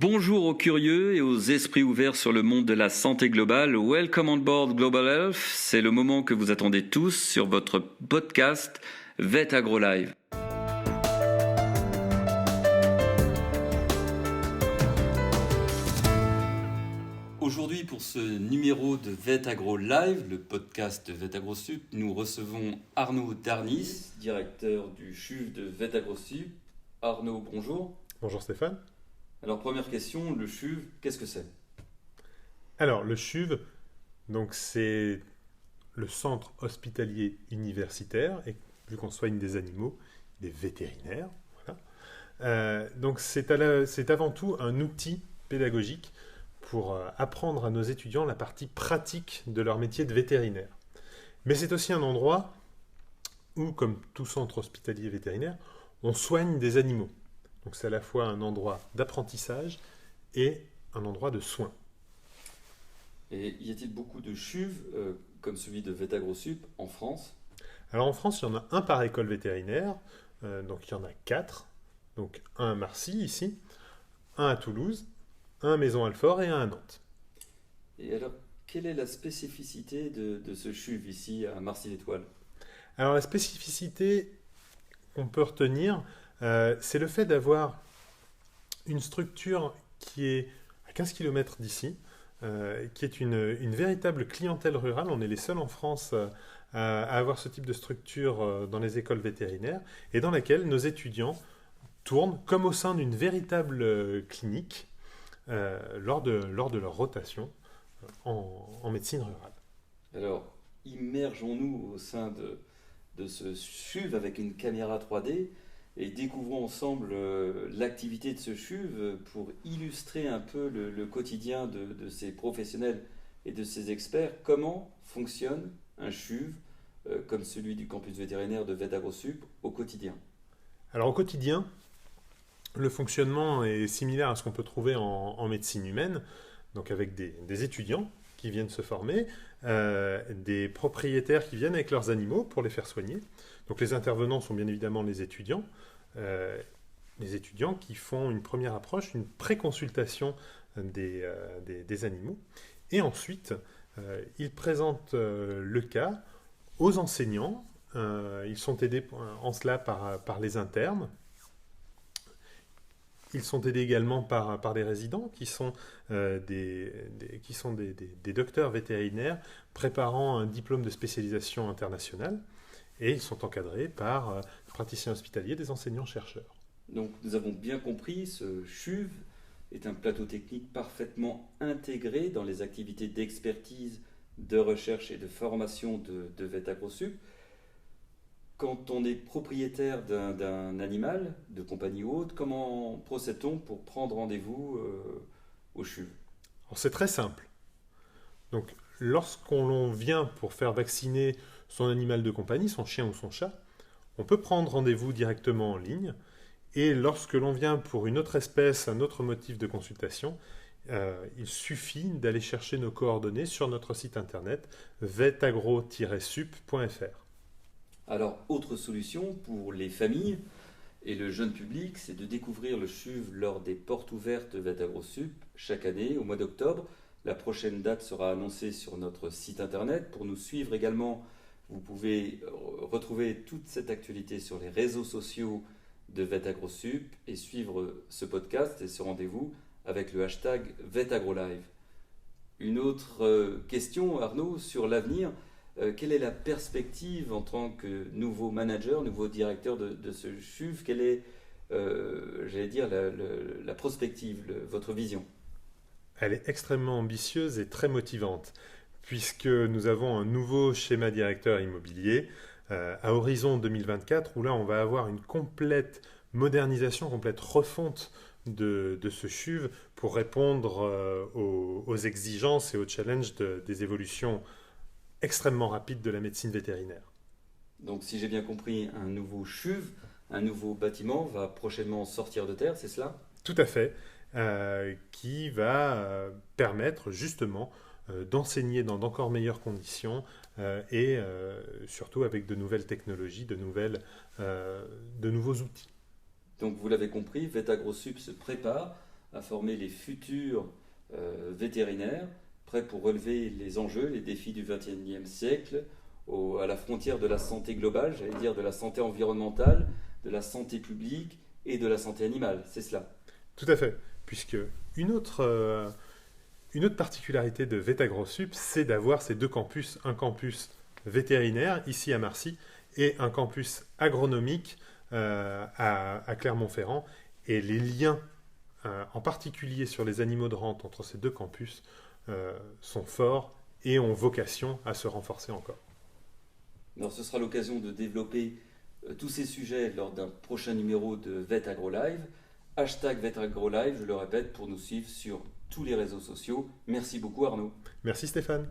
Bonjour aux curieux et aux esprits ouverts sur le monde de la santé globale. Welcome on board Global Health. C'est le moment que vous attendez tous sur votre podcast Vet Agro Live. Aujourd'hui, pour ce numéro de Vet Agro Live, le podcast de Vet Agro Sup, nous recevons Arnaud Darnis, directeur du CHUV de Vet Agro Sup. Arnaud, bonjour. Bonjour Stéphane. Alors, première question, le CHUV, qu'est-ce que c'est ? Alors, le CHUV, donc c'est le centre hospitalier universitaire, et vu qu'on soigne des animaux, des vétérinaires. Voilà. Donc c'est avant tout un outil pédagogique pour apprendre à nos étudiants la partie pratique de leur métier de vétérinaire. Mais c'est aussi un endroit où, comme tout centre hospitalier vétérinaire, on soigne des animaux. Donc c'est à la fois un endroit d'apprentissage et un endroit de soins. Et y a-t-il beaucoup de CHUV comme celui de Vet Agro Sup en France ? Alors en France, il y en a un par école vétérinaire, donc il y en a 4. Donc un à Marcy ici, un à Toulouse, un à Maison-Alfort et un à Nantes. Et alors, quelle est la spécificité de ce CHUV ici à Marcy-l'Étoile ? Alors la spécificité qu'on peut retenir, c'est le fait d'avoir une structure qui est à 15 km d'ici, qui est une véritable clientèle rurale. On est les seuls en France à avoir ce type de structure dans les écoles vétérinaires et dans laquelle nos étudiants tournent comme au sein d'une véritable clinique lors de leur rotation en médecine rurale. Alors, immergeons-nous au sein de ce CHUV avec une caméra 3D et découvrons ensemble l'activité de ce CHUV pour illustrer un peu le quotidien de ces professionnels et de ces experts. Comment fonctionne un CHUV comme celui du campus vétérinaire de Vet Agro Sup au quotidien ? Alors au quotidien, le fonctionnement est similaire à ce qu'on peut trouver en médecine humaine, donc avec des étudiants qui viennent se former, des propriétaires qui viennent avec leurs animaux pour les faire soigner. Donc les intervenants sont bien évidemment les étudiants qui font une première approche, une pré-consultation des animaux. Et ensuite, ils présentent le cas aux enseignants. Ils sont aidés en cela par les internes. Ils sont aidés également par des résidents qui sont des docteurs vétérinaires préparant un diplôme de spécialisation internationale. Et ils sont encadrés par des praticiens hospitaliers, des enseignants-chercheurs. Donc nous avons bien compris, ce CHUV est un plateau technique parfaitement intégré dans les activités d'expertise, de recherche et de formation de Vet Agro Sup. Quand on est propriétaire d'un animal, de compagnie ou autre, comment procède-t-on pour prendre rendez-vous au CHUV ? Alors c'est très simple. Donc lorsqu'on vient pour faire vacciner son animal de compagnie, son chien ou son chat, on peut prendre rendez-vous directement en ligne. Et lorsque l'on vient pour une autre espèce, un autre motif de consultation, il suffit d'aller chercher nos coordonnées sur notre site internet vetagro-sup.fr. Alors, autre solution pour les familles et le jeune public, c'est de découvrir le CHUV lors des portes ouvertes de Vet Agro Sup chaque année au mois d'octobre. La prochaine date sera annoncée sur notre site internet. Pour nous suivre également, vous pouvez retrouver toute cette actualité sur les réseaux sociaux de Vet Agro Sup et suivre ce podcast et ce rendez-vous avec le hashtag VetAgroLive. Une autre question, Arnaud, sur l'avenir. Quelle est la perspective en tant que nouveau manager, nouveau directeur de ce CHUV ? Quelle est, la prospective, votre vision ? Elle est extrêmement ambitieuse et très motivante, puisque nous avons un nouveau schéma directeur immobilier à horizon 2024, où là on va avoir une complète modernisation, complète refonte de ce CHUV pour répondre aux exigences et aux challenges des évolutions extrêmement rapides de la médecine vétérinaire. Donc si j'ai bien compris, un nouveau CHUV, un nouveau bâtiment va prochainement sortir de terre, c'est cela ? Tout à fait, qui va permettre justement d'enseigner dans d'encore meilleures conditions et surtout avec de nouvelles technologies, de nouveaux outils. Donc vous l'avez compris, Vet Agro Sup se prépare à former les futurs vétérinaires, prêts pour relever les enjeux, les défis du XXIe siècle, à la frontière de la santé globale, j'allais dire de la santé environnementale, de la santé publique et de la santé animale. C'est cela. Tout à fait, puisque une autre particularité de VetaGrosSup, c'est d'avoir ces deux campus, un campus vétérinaire ici à Marcy et un campus agronomique à Clermont-Ferrand. Et les liens, en particulier sur les animaux de rente entre ces deux campus, sont forts et ont vocation à se renforcer encore. Alors ce sera l'occasion de développer tous ces sujets lors d'un prochain numéro de VetAgroLive. #VetAgroLive, je le répète, pour nous suivre sur tous les réseaux sociaux. Merci beaucoup Arnaud. Merci Stéphane.